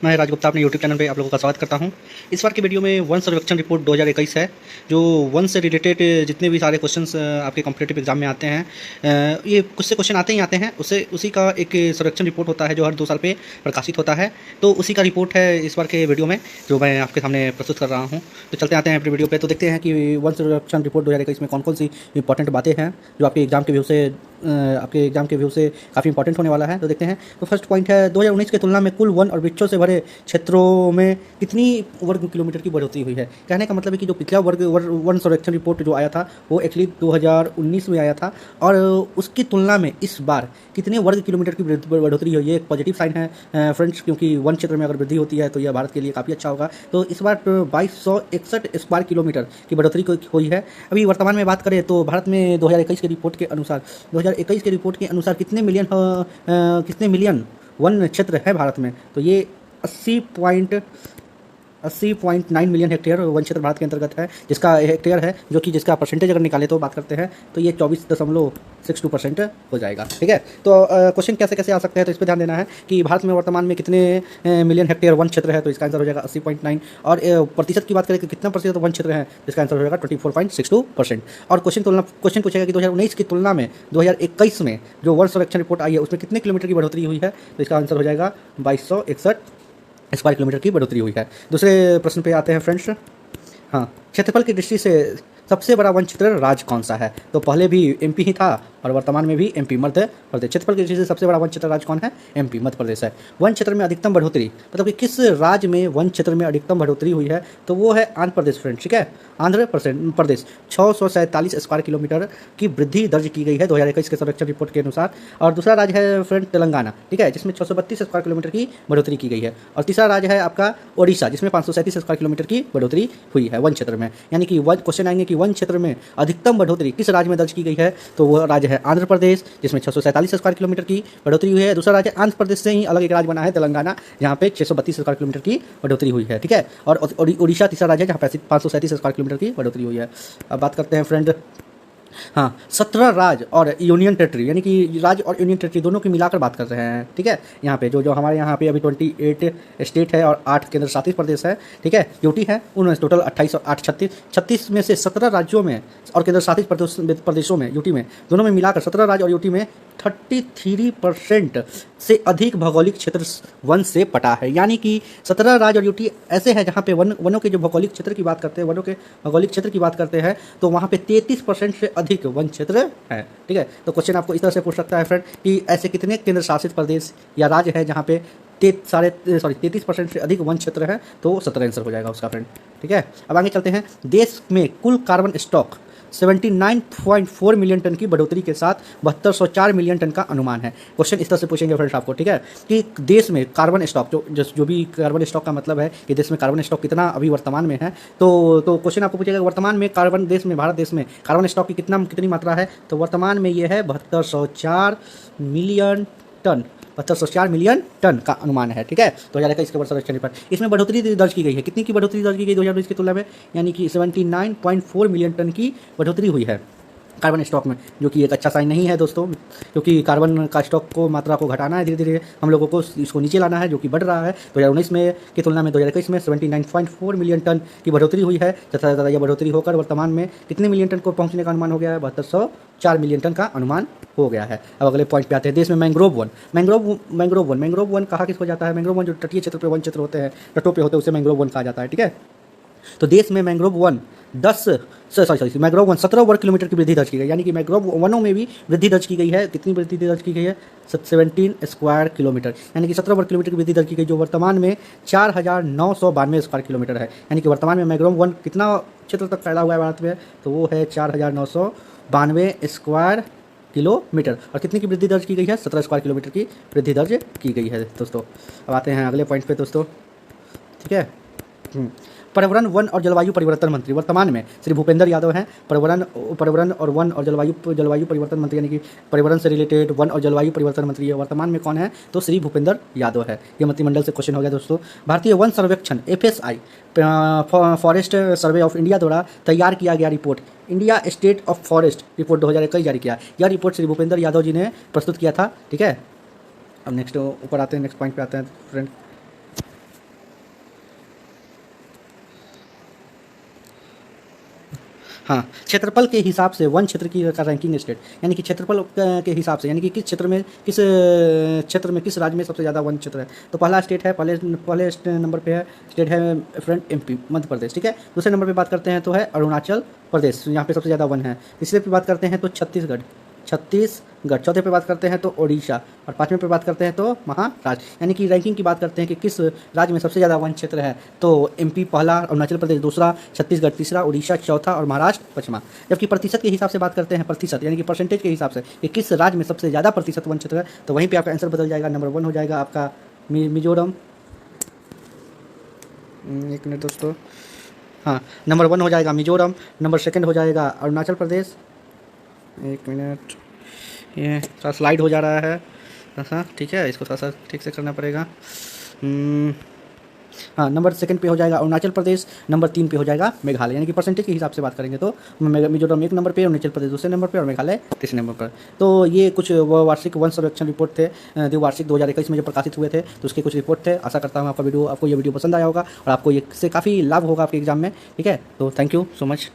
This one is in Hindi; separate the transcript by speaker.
Speaker 1: मैं राज गुप्ता अपने यूट्यूब चैनल पे आप लोगों का स्वागत करता हूं। इस बार की वीडियो में वन सर्वेक्षण रिपोर्ट 2021 है, जो वन से रिलेटेड जितने भी सारे क्वेश्चंस आपके कॉम्पिटिटिव एग्जाम में आते हैं, ये कुछ से क्वेश्चन आते ही आते हैं। उसी का एक सर्वेक्षण रिपोर्ट होता है जो हर 2 साल पे प्रकाशित होता है। तो उसी का रिपोर्ट है इस बार के वीडियो में, जो मैं आपके सामने प्रस्तुत कर रहा हूँ। तो चलते आते हैं अपनी वीडियो पे, तो देखते हैं कि वन सर्वेक्षण रिपोर्ट 2021 में कौन कौन सी इंपॉर्टेंट बातें हैं जो आपके एग्जाम के व्यू से काफ़ी इंपॉर्टेंट होने वाला है। तो देखते हैं। तो फर्स्ट पॉइंट है, 2019 की तुलना में कुल वन और वृक्षों से भरे क्षेत्रों में कितनी वर्ग किलोमीटर की बढ़ोतरी हुई है। कहने का मतलब है कि जो पिछला वन सर्वेक्षण रिपोर्ट जो आया था वो एक्चुअली 2019 में आया था, और उसकी तुलना में इस बार कितने वर्ग किलोमीटर की बढ़ोतरी हुई है। एक पॉजिटिव साइन है फ्रेंड्स, क्योंकि वन क्षेत्र में अगर वृद्धि होती है तो यह भारत के लिए काफ़ी अच्छा होगा। तो इस बार 2261 स्क्वायर किलोमीटर की बढ़ोतरी हुई है। अभी वर्तमान में बात करें तो भारत में 2021 की रिपोर्ट के अनुसार कितने मिलियन वन क्षेत्र है भारत में। तो ये 80.9 मिलियन हेक्टेयर वन क्षेत्र भारत के अंतर्गत है, जिसका हेक्टेयर है, जो कि जिसका परसेंटेज अगर निकाले तो बात करते हैं तो ये 24.62% हो जाएगा। ठीक है। तो क्वेश्चन कैसे कैसे आ सकते हैं, तो इस पर ध्यान देना है कि भारत में वर्तमान में कितने मिलियन हेक्टेयर वन क्षेत्र है। तो इसका आंसर हो जाएगा 80.9। और प्रतिशत की बात करें कि कितना प्रतिशत वन क्षेत्र है, तो इसका आंसर हो जाएगा 24.62%। और क्वेश्चन पूछेगा कि 2019 की तुलना में 2021 में जो वन सर्वेक्षण रिपोर्ट आई है उसमें कितने किलोमीटर की बढ़ोतरी हुई है। तो इसका आंसर हो जाएगा 2261 स्क्वायर किलोमीटर की बढ़ोतरी हुई है। दूसरे प्रश्न पे आते हैं फ्रेंड्स। हाँ, क्षेत्रफल की दृष्टि से सबसे बड़ा वन क्षेत्र राज्य कौन सा है। तो पहले भी एमपी ही था और वर्तमान में भी एमपी मध्य प्रदेश। क्षेत्रफल की दृष्टि से सबसे बड़ा वन क्षेत्र राज्य कौन है, एमपी मध्य प्रदेश है। वन क्षेत्र में अधिकतम बढ़ोतरी, मतलब कि किस राज्य में वन क्षेत्र में अधिकतम बढ़ोतरी हुई है, तो वो है आंध्र प्रदेश फ्रेंड्स। ठीक है, आंध्र प्रदेश 647 स्क्वायर किलोमीटर की वृद्धि दर्ज की गई है 2021 के सर्वेक्षण रिपोर्ट के अनुसार। और दूसरा राज्य है फ्रेंड तेलंगाना, ठीक है, जिसमें 632 स्क्वायर किलोमीटर की बढ़ोतरी की गई है। और तीसरा राज्य है आपका ओडिशा, जिसमें 537 स्क्वायर किलोमीटर की बढ़ोतरी हुई है वन क्षेत्र में। यानी कि क्वेश्चन आएंगे कि वन क्षेत्र में अधिकतम बढ़ोतरी किस राज्य में दर्ज की गई है, तो वह राज्य है आंध्र प्रदेश, जिसमें 647 स्क्वायर किलोमीटर की बढ़ोतरी हुई है। दूसरा राज्य आंध्र प्रदेश से ही अलग एक राज्य बना है तेलंगाना, जहाँ पे 632 स्क्वायर किलोमीटर की बढ़ोतरी हुई है। ठीक है। और ओडिशा तीसरा राज्य है जहाँ 537 स्क्वायर किलोमीटर की बढ़ोतरी हुई है। अब बात करते हैं फ्रेंड, हाँ, 17 राज्य और यूनियन टेरिटरी, यानी कि राज्य और यूनियन टेरिटरी दोनों की मिलाकर बात कर रहे हैं। ठीक है। यहाँ पे जो हमारे यहाँ पे अभी 28 स्टेट है और 8 केंद्र शासित प्रदेश है। ठीक है, यूटी है, उनमें टोटल 28 और 8 36 में से 17 राज्यों में और केंद्र शासित प्रदेशों में, यूटी में, दोनों में मिलाकर 17 राज्य और यूटी में 33% से अधिक भौगोलिक क्षेत्र वन से पटा है। यानी कि 17 राज्य और यूटी ऐसे हैं जहाँ पे वनों के जो भौगोलिक क्षेत्र की बात करते हैं, वनों के भौगोलिक क्षेत्र की बात करते हैं, तो वहाँ पे 33% से अधिक वन क्षेत्र है। ठीक है। तो क्वेश्चन आपको इस तरह से पूछ सकता है फ्रेंड कि ऐसे कितने केंद्र शासित प्रदेश या राज्य है जहाँ पे 33% से अधिक वन क्षेत्र है, तो 17 आंसर हो जाएगा उसका फ्रेंड। ठीक है। अब आगे चलते हैं। देश में कुल कार्बन स्टॉक 79.4 मिलियन टन की बढ़ोतरी के साथ 7204 मिलियन टन का अनुमान है। क्वेश्चन इस तरह से पूछेंगे फ्रेंड्स आपको, ठीक है, कि देश में कार्बन स्टॉक जो भी कार्बन स्टॉक का मतलब है कि देश में कार्बन स्टॉक कितना अभी वर्तमान में है। तो क्वेश्चन आपको पूछेगा वर्तमान में भारत देश में कार्बन स्टॉक की कितनी मात्रा है। तो वर्तमान में ये है 7204 मिलियन टन, 7204 मिलियन टन का अनुमान है। ठीक है। 2021 के वर्ष सर्वेक्षण रिपोर्ट, इसमें बढ़ोतरी दर्ज की गई है। कितनी की बढ़ोतरी दर्ज की गई 2019 की तुलना में, यानी कि 79.4 मिलियन टन की बढ़ोतरी हुई है कार्बन स्टॉक में, जो कि एक अच्छा साइन नहीं है दोस्तों, क्योंकि कार्बन का स्टॉक को मात्रा को घटाना है, धीरे धीरे हम लोगों को इसको नीचे लाना है, जो कि बढ़ रहा है। 2019 में की तुलना में 2021 में 79.4 मिलियन टन की बढ़ोतरी हुई है, तथा यह बढ़ोतरी होकर वर्तमान में कितने मिलियन टन को पहुंचने का अनुमान हो गया है, 7204 मिलियन टन का अनुमान हो गया है। अब अगले पॉइंट पे आते हैं। देश में मैंग्रोव वन कहा किसको जाता है। मैंग्रोव वन जो तटीय क्षेत्र पे वन क्षेत्र होते हैं, तटों पे होते हैं, उसे मैंग्रोव वन कहा जाता है। ठीक है। तो देश में मैंग्रोव वन 17 वर्ग किलोमीटर की वृद्धि दर्ज की गई, यानी कि मैंग्रोव वनों में भी वृद्धि दर्ज की गई है। कितनी वृद्धि दर्ज की गई है, 17 स्क्वायर किलोमीटर, यानी कि 17 वर्ग किलोमीटर की वृद्धि दर्ज की गई, जो वर्तमान में 4992 स्क्वायर किलोमीटर है। यानी कि वर्तमान में मैंग्रोव वन कितना क्षेत्र तक फैला हुआ है भारत में, तो वो है 4992 स्क्वायर किलोमीटर। और कितनी की वृद्धि दर्ज की गई है, 17 स्क्वायर किलोमीटर की वृद्धि दर्ज की गई है दोस्तों। अब आते हैं अगले पॉइंट पे दोस्तों। ठीक है। पर्यावरण, वन और जलवायु परिवर्तन मंत्री वर्तमान में श्री भूपेंद्र यादव हैं। पर्यावरण और वन और जलवायु परिवर्तन मंत्री, यानी कि पर्यावरण से रिलेटेड वन और जलवायु परिवर्तन मंत्री है वर्तमान में कौन है, तो श्री भूपेंद्र यादव है। ये मंत्रिमंडल से क्वेश्चन हो गया दोस्तों। भारतीय वन सर्वेक्षण FSI forest survey of India द्वारा तैयार किया गया report India state of forest report 2021 जारी किया। यह रिपोर्ट श्री भूपेंद्र यादव जी ने प्रस्तुत किया था। ठीक है। अब नेक्स्ट ऊपर आते हैं, नेक्स्ट पॉइंट पे आते हैं फ्रेंड। हाँ, क्षेत्रफल के हिसाब से वन क्षेत्र की का रैंकिंग स्टेट, यानी कि क्षेत्रफल के हिसाब से, यानी कि किस क्षेत्र में, किस क्षेत्र में, किस राज्य में सबसे ज़्यादा वन क्षेत्र है। तो पहला स्टेट है, पहले नंबर पे है स्टेट है फ्रंट एमपी मध्य प्रदेश, ठीक है। दूसरे नंबर पे बात करते हैं तो है अरुणाचल प्रदेश, यहाँ पे सबसे ज़्यादा वन है। तीसरे पे बात करते हैं तो छत्तीसगढ़। चौथे पे बात करते हैं तो ओडिशा, और पाँचवें पे बात करते हैं तो महाराष्ट्र। यानी कि रैंकिंग की बात करते हैं कि किस राज्य में सबसे ज़्यादा वन क्षेत्र है, तो एमपी पहला, अरुणाचल प्रदेश दूसरा, छत्तीसगढ़ तीसरा, ओडिशा चौथा और महाराष्ट्र पाँचवां। जबकि प्रतिशत के हिसाब से बात करते हैं, प्रतिशत यानी कि परसेंटेज के हिसाब से कि किस राज्य में सबसे ज़्यादा प्रतिशत वन क्षेत्र है, तो वहीं पर आपका आंसर बदल जाएगा। नंबर 1 हो जाएगा आपका मिजोरम। एक मिनट दोस्तों, हाँ, नंबर 1 हो जाएगा मिजोरम, नंबर 2 हो जाएगा अरुणाचल प्रदेश। एक मिनट, ये थोड़ा स्लाइड हो जा रहा है ऐसा, ठीक है, इसको थोड़ा सा ठीक से करना पड़ेगा। हाँ, नंबर 2 पे हो जाएगा अरुणाचल प्रदेश, नंबर 3 पे हो जाएगा मेघालय। यानी कि परसेंटेज के हिसाब से बात करेंगे तो मिजोरम 1 नंबर पे, अरुणाचल प्रदेश दूसरे नंबर पे और मेघालय तीसरे नंबर पर। तो ये कुछ वार्षिक वन सर्वेक्षण रिपोर्ट थे, द्विवार्षिक 2021 में जो प्रकाशित हुए थे, तो उसके कुछ रिपोर्ट थे। आशा करता हूँ आपको ये वीडियो पसंद आया होगा और आपको ये इससे काफ़ी लाभ होगा आपके एग्जाम में, ठीक है। तो थैंक यू सो मच।